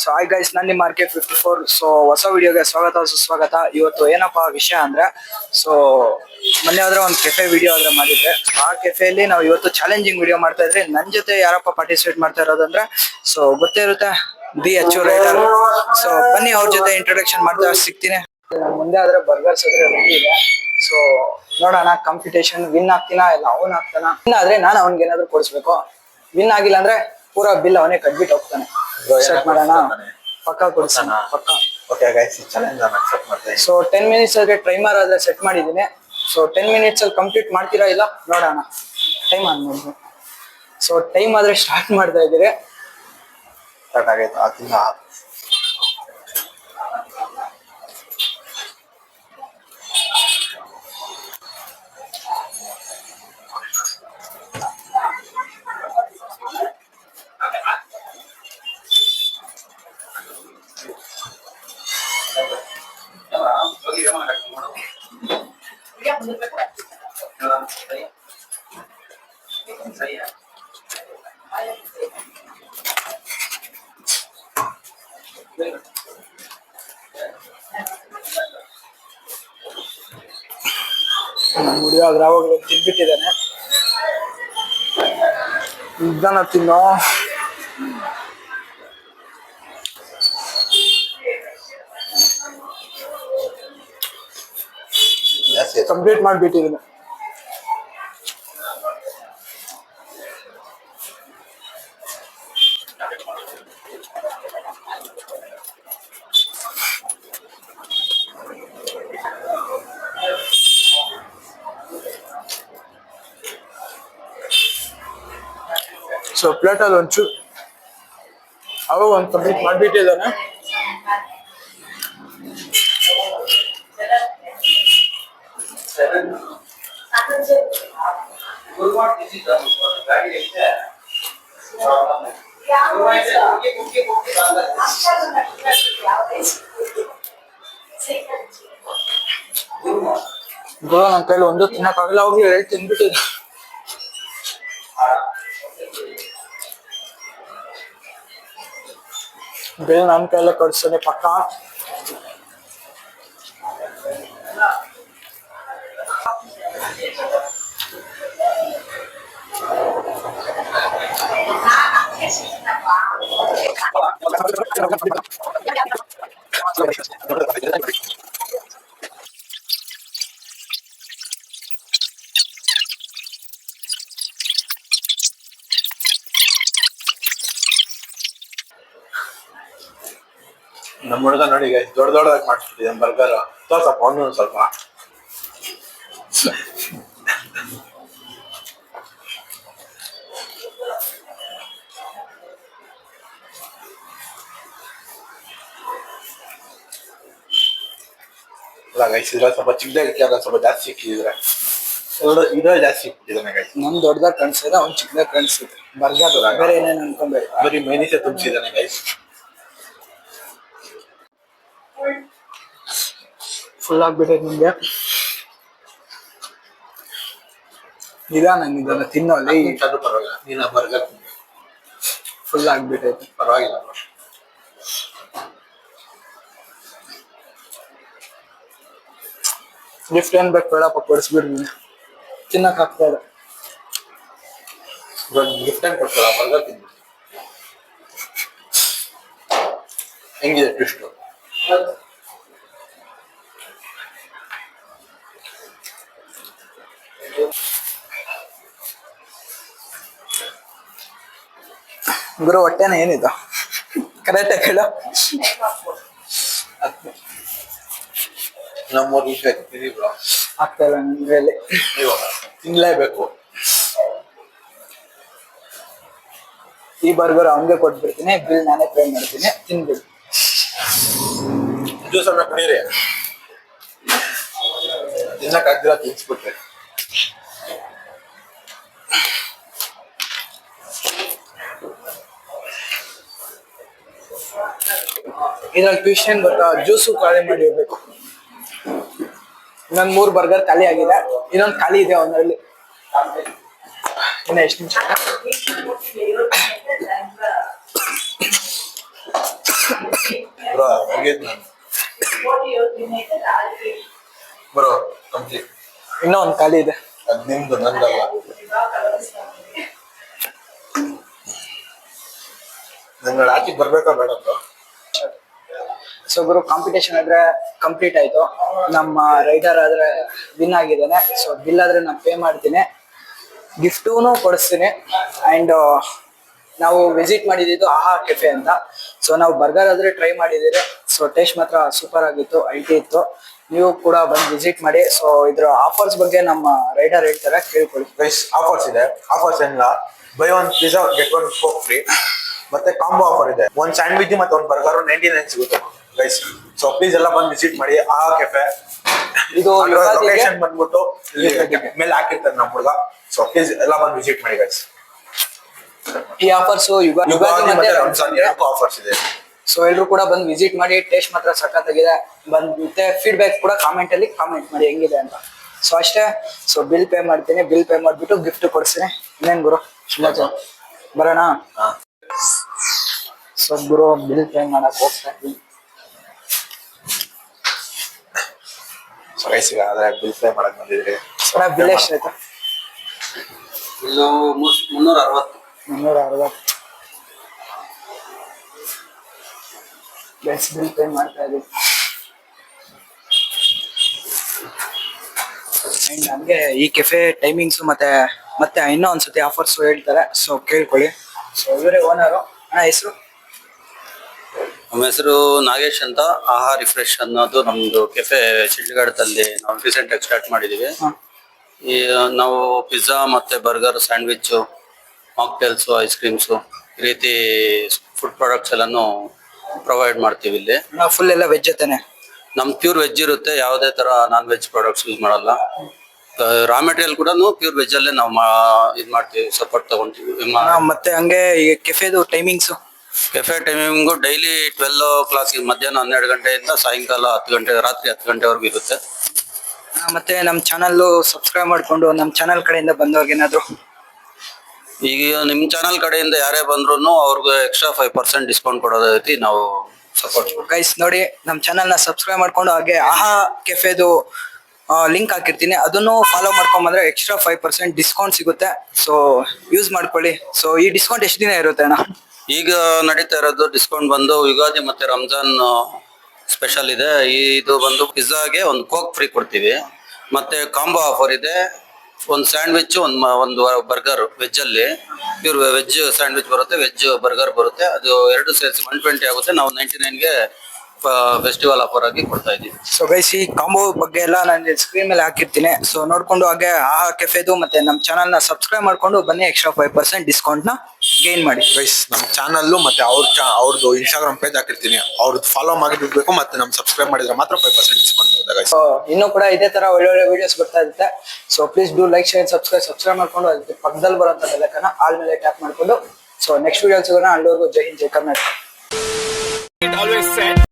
So I guys ನನ್ನ market 54. So ಹೊಸ ವಿಡಿಯೋಗೆ ಸ್ವಾಗತ ಸುಸ್ವಾಗತ. ಇವತ್ತು ಏನಪ್ಪಾ ವಿಷಯ ಅಂದ್ರೆ, ಸೊ ಮೊನ್ನೆ ಆದ್ರೆ ಒಂದು ಕೆಫೆ ವಿಡಿಯೋ ಆದ್ರೆ ಮಾಡಿದ್ರೆ, ಆ ಕೆಫೆಯಲ್ಲಿ ನಾವು ಇವತ್ತು ಚಾಲೆಂಜಿಂಗ್ ವಿಡಿಯೋ ಮಾಡ್ತಾ ಇದ್ರಿ. ನನ್ನ ಜೊತೆ ಯಾರಪ್ಪ ಪಾರ್ಟಿಸಿಪೇಟ್ ಮಾಡ್ತಾ ಇರೋದಂದ್ರೆ, ಸೊ ಗೊತ್ತೇ ಇರುತ್ತೆ, BHU ರೈಡರ್. ಸೊ ಬನ್ನಿ ಅವ್ರ ಜೊತೆ ಇಂಟ್ರೊಡಕ್ಷನ್ ಮಾಡ್ತಾ ಸಿಗ್ತೀನಿ. ಮುಂದೆ ಆದ್ರೆ ಬರ್ಗರ್ಸ್ ಆದ್ರೆ ರೆಡಿ ಇದೆ. ಸೊ ನೋಡೋಣ ಕಾಂಪಿಟೇಷನ್, ವಿನ್ ಆಗ್ತೀನಾ ಇಲ್ಲ ಅವ್ನ್ ಆಗ್ತಾನ. ವಿನ್ ಆದ್ರೆ ನಾನು ಅವ್ನಿಗೆ ಏನಾದ್ರು ಕೊಡಿಸ್ಬೇಕು, ವಿನ್ ಆಗಿಲ್ಲ ಅಂದ್ರೆ ಪೂರಾ ಬಿಲ್ ಅವನೇ ಕಟ್ಬಿಟ್ಟು ಹೋಗ್ತಾನೆ. ಸ್ಟಾರ್ಟ್ ಮಾಡೋಣ, ಪಕ್ಕ ಕೊಡ್ತಾನ ಪಕ್ಕ. ಓಕೆ ಗೈಸ್, ಈ ಚಾಲೆಂಜ್ ನಾನು ಅಕ್ಸೆಪ್ಟ್ ಮಾಡ್ತೀನಿ. ಸೊ 10 ಮಿನಿಟ್ಸ್ ಆದ್ರೆ ಟೈಮರ್ ಆದ್ರೆ ಸೆಟ್ ಮಾಡಿದ್ದೀನಿ. ಸೊ 10 ಮಿನಿಟ್ಸ್ ಅಲ್ಲಿ ಕಂಪ್ಲೀಟ್ ಮಾಡ್ತೀರಾ ಇಲ್ಲ ನೋಡೋಣ. ಟೈಮ್ ಆನ್ ಮಾಡಿ. ಸೊ ಟೈಮ್ ಆದ್ರೆ ಸ್ಟಾರ್ಟ್ ಮಾಡ್ತಾ ಇದ್ದೀರಿ. ಸ್ಟಾರ್ಟ್ ಆಗೈತೆ ಅದನ್ನ ವಿಡಿಯೋ ಆದ್ರೆ ಅವಾಗಲೂ ತಿನ್ಬಿಟ್ಟಿದ್ದಾನೆ. ಇದನ್ನ ತಿನ್ನೋ. ಕಂಪ್ಲೀಟ್ ಮಾಡ್ಬಿಟ್ಟಿದ್ದೀನಿ. ಸೊ ಪ್ಲೇಟ್ ಅಲ್ಲಿ ಒಂಚೂರು ಅವಾಗ ಒಂದು ಕಂಪ್ಲೀಟ್ ಮಾಡ್ಬಿಟ್ಟಿದ್ದಾನೆ. ನನ್ನ ಕೈಲಿ ಒಂದು ತಿನ್ನಕ್ಕಾಗಲ್ಲ, ಹೋಗಿ 2 ತಿನ್ಬಿಟ್ಟಿದ್ದೆ. ಬಿಲ್ ನನ್ನ ಕೈಲೇ ಕೊಡ್ಸೋದೆ ಪಕ್ಕ. ನಮ್ಮ ಹುಡುಗ ನೋಡಿ ಗೈಸ್, ದೊಡ್ಡದಾಗಿ ಮಾಡ್ತಿದ್ದೆ ಬರ್ಗರ್. ಸ್ವಲ್ಪ ಅವನು ಸ್ವಲ್ಪ ಇಲ್ಲ ಗೈಸ್, ಇದ್ರಲ್ಲಿ ಸ್ವಲ್ಪ ಚಿಕ್ಕದಾಗಿಕ್ಕೆ ಸ್ವಲ್ಪ ಜಾಸ್ತಿ ಸಿಕ್ಕಿದ್ರೆ ಇದ್ರಲ್ಲಿ ಜಾಸ್ತಿ ಸಿಕ್ಕಿದ್ದಾನೆ ಗೈಸ್. ನಮ್ ದೊಡ್ಡದಾಗ ಕಾಣಿಸಿದ್ರೆ ಅವ್ನು ಚಿಕ್ಕದಾಗ ಕಾಣಿಸುತ್ತೆ. ಬರ್ಗರ್ ಬೇರೆ ಏನೇನು ಅನ್ಕೊಂಬೇಡಿ, ಬರೀ ಮೇನಿಸೆ ತುಂಬಿಸಿದ್ದಾನೆ ಗೈಸ್. ಫುಲ್ ಆಗ್ಬಿಟ್ಟೈತೆ ನಿಮ್ಗೆ. ಇದನ್ನ ತಿನ್ನೋಲ್ಲಿ ಪರವಾಗಿಲ್ಲ, ನೀನು ಬರ್ಗರ್ ಫುಲ್ ಆಗ್ಬಿಟ್ಟೈತೆ. ಪರವಾಗಿಲ್ಲ. ಗಿಫ್ಟ್ ಏನ್ ಬೇಕು ಬೇಡಪ್ಪ, ಕೊಡಿಸ್ಬಿಡ್ತೀನಿ. ತಿನ್ನಕ್ ಆಗ್ತಾ ಇಲ್ಲ. ಗಿಫ್ಟ್ ಏನ್ ಕೊಡ್ತಾರ, ಬರ್ಗರ್ ತಿನ್ನಿ. ಹೆಂಗಿದೆ ಟ್ವಿಸ್ಟ್? ಗುರು ಹೊಟ್ಟೆನ ಏನಿದು ಕರೆಕ್ಟಾಗಿ ಹೇಳ. ನಮ್ಮೂರ್ ವಿಷಯ ಬ್ರೋ ಆಗ್ತಾ ಇಲ್ಲ ನಿಮ್ಗೆ. ತಿನ್ಲೇಬೇಕು. ಈ ಬರ್ಗರ್ ಅವನಿಗೆ ಕೊಟ್ಬಿಡ್ತೀನಿ, ಬಿಲ್ ನಾನೇ ಪೇ ಮಾಡ್ತೀನಿ, ತಿನ್ಬಿಡು. ಜ್ಯೂಸ್ ಅನ್ನ ಕುಡೀರಿ. ತಿನ್ನಕ್ಕಾಗ್ದಿರ ತಿನ್ಸ್ಬಿಟ್ರೆ. ಇದ್ರಲ್ಲಿ ಟ್ವಿಸ್ಟ್ ಏನ್ ಗೊತ್ತಾ, ಜ್ಯೂಸು ಖಾಲಿ ಮಾಡಿ ಹೋಗ್ಬೇಕು. ಇನ್ನೊಂದು 3 ಬರ್ಗರ್ ಖಾಲಿ ಆಗಿದೆ, ಇನ್ನೊಂದು ಖಾಲಿ ಇದೆ ಅವನಲ್ಲಿ. ಇನ್ನ ಎಷ್ಟು ನಿಮಿಷ? ಮುಗಿದ್ ನಾನು ಬರೋ ಕಂಪ್ಲೀಟ್. ಇನ್ನೂ ಒಂದು ಖಾಲಿ ಇದೆ. ಅದ್ ನಿಮ್ದು ನಂದಲ್ಲ. ನಂಗೆ ಹಾಕಿ ಬರ್ಬೇಕಾ ಬೇಡ ಬ್ರೋ? ಸೊ ಗುರು ಕಾಂಪಿಟೇಷನ್ ಆದ್ರೆ ಕಂಪ್ಲೀಟ್ ಆಯ್ತು. ನಮ್ಮ ರೈಡರ್ ಆದ್ರೆ ವಿನ್ ಆಗಿದ್ದಾನೆ. ಸೊ ಬಿಲ್ ಆದ್ರೆ ನಾನು ಪೇ ಮಾಡ್ತೀನಿ, ಗಿಫ್ಟೂನು ಕೊಡಿಸ್ತೀನಿ. ಅಂಡ್ ನಾವು ವಿಸಿಟ್ ಮಾಡಿದ್ದು ಆಹಾ ಕೆಫೆ ಅಂತ. ಸೊ ನಾವು ಬರ್ಗರ್ ಆದ್ರೆ ಟ್ರೈ ಮಾಡಿದ್ದೀರಿ. ಸೊ ಟೇಸ್ಟ್ ಮಾತ್ರ ಸೂಪರ್ ಆಗಿತ್ತು, ಐಟಿ ಇತ್ತು. ನೀವು ಕೂಡ ಬಂದು ವಿಸಿಟ್ ಮಾಡಿ. ಸೊ ಇದ್ರ ಆಫರ್ಸ್ ಬಗ್ಗೆ ನಮ್ಮ ರೈಡರ್ ಹೇಳ್ತಾರೆ, ಕೇಳ್ಕೊಳ್ಳಿ. ಗೈಸ್ ಆಫರ್ಸ್ ಇದೆ. ಆಫರ್ಸ್ ಏನಿಲ್ಲ, by one pizza get one coke free. ಮತ್ತೆ ಕಾಂಬೋ ಆಫರ್ ಇದೆ. ಒಂದು ಸ್ಯಾಂಡ್ವಿಚ್ ಮತ್ತೆ ಒಂದು ಬರ್ಗರ್ 99 ಸಿಗುತ್ತೆ ಗೈಸ್. ಸೊ ಪ್ಲೀಸ್ ಎಲ್ಲ ಬಂದು ವಿಸಿಟ್ ಮಾಡಿ ಆಹಾ ಕೆಫೆ. ಇದು ಲೊಕೇಶನ್ ಬಂದ್ಬಿಟ್ಟು ಮೇಲೆ ಹಾಕಿರ್ತಾರೆ ನಮ್ಮ ಹುಡುಗ. ಸೊ ಪ್ಲೀಸ್ ಎಲ್ಲ ಬಂದು ವಿಸಿಟ್ ಮಾಡಿ ಗೈಸ್. ಈ ಆಫರ್ಸ್ ಯುಗಾದಿ ಮತ್ತೆ ಮತ್ತೆ ರಂಜಾನ್ ಎರಡಕ್ಕೂ ಆಫರ್ಸ್ ಇದೆ. ಸೊ ಎಲ್ಲರೂ ಕೂಡ ಬಂದು ವಿಸಿಟ್ ಮಾಡಿ. ಟೇಸ್ಟ್ ಮಾತ್ರ ಸಖತ್ತಾಗಿದೆ. ಮತ್ತೆ ಫೀಡ್ಬ್ಯಾಕ್ ಕೂಡ ಕಾಮೆಂಟ್ ಅಲ್ಲಿ ಕಾಮೆಂಟ್ ಮಾಡಿ ಹೆಂಗಿದೆ ಅಂತ. ಸೊ ಅಷ್ಟೇ. ಸೊ ಬಿಲ್ ಪೇ ಮಾಡ್ತೀನಿ, ಬಿಲ್ ಪೇ ಮಾಡ್ಬಿಟ್ಟು ಗಿಫ್ಟ್ ಕೊಡ್ತೀನಿ. ಇನ್ನೇನ್ ಗುರು ಬರೋಣ? ಸೊ ಗುರು ಬಿಲ್ ಪೇ ಮಾಡಕ್ ಹೋಗ್ತಾ ಇದ್ದೀನಿ. ಸೊ ಗೈಸ್ ಈಗ ಆದ್ರೆ ಬಿಲ್ ಪೇ ಮಾಡಕ್ ಬಂದಿದ್ರಿ. ಬಿಲ್ ಎಷ್ಟಾಯ್ತು? ಇಲ್ಲೂ 360. 360. ಬಿಲ್ ಪೇ ಮಾಡ್ತಾ ಇದ್ದೀವಿ. ಅಂಡ್ ನಮ್ಗೆ ಈ ಕೆಫೆ ಟೈಮಿಂಗ್ಸ್ ಮತ್ತೆ ಇನ್ನೂ ಒಂದ್ಸತಿ ಆಫರ್ಸ್ ಹೇಳ್ತಾರೆ. ಸೊ ಕೇಳ್ಕೊಳ್ಳಿ. ಸೊ ಇವರೇ ಓನರು. ಅಣ್ಣ ಹೆಸರು? ನಮ್ಮ ಹೆಸರು ನಾಗೇಶ್ ಅಂತ. ಆಹಾ ರಿಫ್ರೆಶ್ ಅನ್ನೋದು ನಮ್ದು ಕೆಫೆ ಶಿಡ್ಲಘಟ್ಟದಲ್ಲಿ ನಾವು ರೀಸೆಂಟ್ ಆಗಿ ಸ್ಟಾರ್ಟ್ ಮಾಡಿದೀವಿ. ಈ ನಾವು ಪಿಜ್ಜಾ ಮತ್ತೆ burger, sandwich, mocktails, ice creams ಈ ರೀತಿ ಫುಡ್ ಪ್ರಾಡಕ್ಟ್ಸ್ ಎಲ್ಲಾನು ಪ್ರೊವೈಡ್ ಮಾಡ್ತೀವಿ ಇಲ್ಲಿ. ಫುಲ್ ಎಲ್ಲ ವೆಜ್ ಜೊತೆನೆ? ನಮ್ ಪ್ಯೂರ್ ವೆಜ್ ಇರುತ್ತೆ, ಯಾವುದೇ ತರ ನಾನ್ ವೆಜ್ ಪ್ರಾಡಕ್ಟ್ಸ್ ಯೂಸ್ ಮಾಡಲ್ಲ. ರಾ ಮೆಟೀರಿಯಲ್ ಕೂಡ ಪ್ಯೂರ್ ವೆಜ್ ಅಲ್ಲೇ ನಾವು ಇದು ಮಾಡ್ತೀವಿ, ಸಪೋರ್ಟ್ ತಗೊಂತೀವಿ. ಮತ್ತೆ ಹಂಗೆ ಈ ಕೆಫೆದು timings? Cafe timing daily 12 o'clock ಮಧ್ಯಾಹ್ನ 12 ಗಂಟೆಯಿಂದ ಸಾಯಂಕಾಲ 10 ಗಂಟೆ, ರಾತ್ರಿ 10 ಗಂಟೆವರೆಗೂ ಇರುತ್ತೆ. ಮತ್ತೆ ನಮ್ಮ ಚಾನಲ್ ಸಬ್ಸ್ಕ್ರೈಬ್ ಮಾಡ್ಕೊಂಡು ನಮ್ಮ ಚಾನಲ್ ಕಡೆಯಿಂದ ಬಂದವ್ರಿಗೆ ಏನಾದ್ರು ಈಗ ನಿಮ್ ಚಾನಲ್ ಕಡೆಯಿಂದ ಯಾರೇ ಬಂದ್ರು ಅವ್ರಿಗೆ ಎಕ್ಸ್ಟ್ರಾ 5% ಡಿಸ್ಕೌಂಟ್ ಕೊಡೋದ ರೀತಿ ನಾವು ಸಪೋರ್ಟ್. ಗೈಸ್ ನೋಡಿ, ನಮ್ಮ ಚಾನಲ್ನ ಸಬ್ಸ್ಕ್ರೈಬ್ ಮಾಡ್ಕೊಂಡು ಹಾಗೆ ಆಹಾ ಕೆಫೆದು ಲಿಂಕ್ ಹಾಕಿರ್ತೀನಿ, ಅದನ್ನು ಫಾಲೋ ಮಾಡ್ಕೊಂಡ್ ಬಂದ್ರೆ ಎಕ್ಸ್ಟ್ರಾ 5% ಡಿಸ್ಕೌಂಟ್ ಸಿಗುತ್ತೆ. ಸೊ ಯೂಸ್ ಮಾಡ್ಕೊಳ್ಳಿ. ಸೊ ಈ ಡಿಸ್ಕೌಂಟ್ ಎಷ್ಟು ದಿನ ಇರುತ್ತೆ ಅಣ್ಣ? ಈಗ ನಡೀತಾ ಇರೋದು ಡಿಸ್ಕೌಂಟ್ ಬಂದು ಯುಗಾದಿ ಮತ್ತೆ ರಂಜಾನ್ ಸ್ಪೆಷಲ್ ಇದೆ. ಇದು ಬಂದು ಪಿಜ್ಜಾಗೆ ಒಂದು ಕೋಕ್ ಫ್ರೀ ಕೊಡ್ತೀವಿ. ಮತ್ತೆ ಕಾಂಬೋ ಆಫರ್ ಇದೆ. ಒಂದು ಸ್ಯಾಂಡ್ವಿಚ್, ಒಂದು ಬರ್ಗರ್ ವೆಜ್ ಅಲ್ಲಿ ಪ್ಯೂರ್ ವೆಜ್ ಸ್ಯಾಂಡ್ವಿಚ್ ಬರುತ್ತೆ, ವೆಜ್ ಬರ್ಗರ್ ಬರುತ್ತೆ. ಅದು ಎರಡು ಸೇರಿಸಿ 120 ಆಗುತ್ತೆ. ನಾವು 99ಗೆ ಫೆಸ್ಟಿವಲ್ ಆಫರ್ ಆಗಿ ಕೊಡ್ತಾ ಇದೀವಿ. ಸೊ ಗೈಸ್ ಈ ಕಾಂಬೋ ಬಗ್ಗೆ ಎಲ್ಲ ನಾನು ಸ್ಕ್ರೀನ್ ಮೇಲೆ ಹಾಕಿರ್ತೀನಿ. ಸೊ ನೋಡ್ಕೊಂಡು ಹಾಗೆ ಆಹಾ ಕೆಫೆದು ಮತ್ತೆ ನಮ್ಮ ಚಾನಲ್ನ ಸಬ್ಸ್ಕ್ರೈಬ್ ಮಾಡ್ಕೊಂಡು ಬನ್ನಿ, ಎಕ್ಸ್ಟ್ರಾ 5% ಡಿಸ್ಕೌಂಟ್ನ ಗೇನ್ ಮಾಡಿ. ಗೈಸ್ ನಮ್ಮ ಚಾನಲ್ ಮತ್ತೆ ಅವ್ರದ್ದು ಇನ್ಸ್ಟಾಗ್ರಾಮ್ ಪೇಜ್ ಹಾಕಿರ್ತೀನಿ, ಅವ್ರದ್ದು ಫಾಲೋ ಮಾಡಿರ್ಬೇಕು. ಮತ್ತೆ ನಮ್ ಸಬ್ಸ್ಕ್ರೈಬ್ ಮಾಡಿದ್ರೆ ಮಾತ್ರ 5% ಡಿಸ್ಕೌಂಟ್ ಇರುತ್ತೆ ಗೈಸ್. ಸೊ ಇನ್ನೂ ಕೂಡ ಇದೇ ತರ ಒಳ್ಳೊಳ್ಳೆ ವಿಡಿಯೋಸ್ ಬರ್ತಾ ಇರುತ್ತೆ. So please do like, share, subscribe ಮಾಡ್ಕೊಂಡು ಅದಕ್ಕೆ ಪಕ್ಕದಲ್ಲಿ ಬರೋಂಥ ಬೆಲ್ಲೈಕನ್ನ ಆಲ್ ಮೇಲೆ ಟ್ಯಾಪ್ ಮಾಡ್ಕೊಂಡು. ಸೊ ನೆಕ್ಸ್ಟ್ ವಿಡಿಯೋ ಸಿಗೋಣ. ಅಲ್ಲಿವರೆಗೂ ಜೈ ಹಿಂದ್, ಜೈ ಕರ್ನಾಟಕ.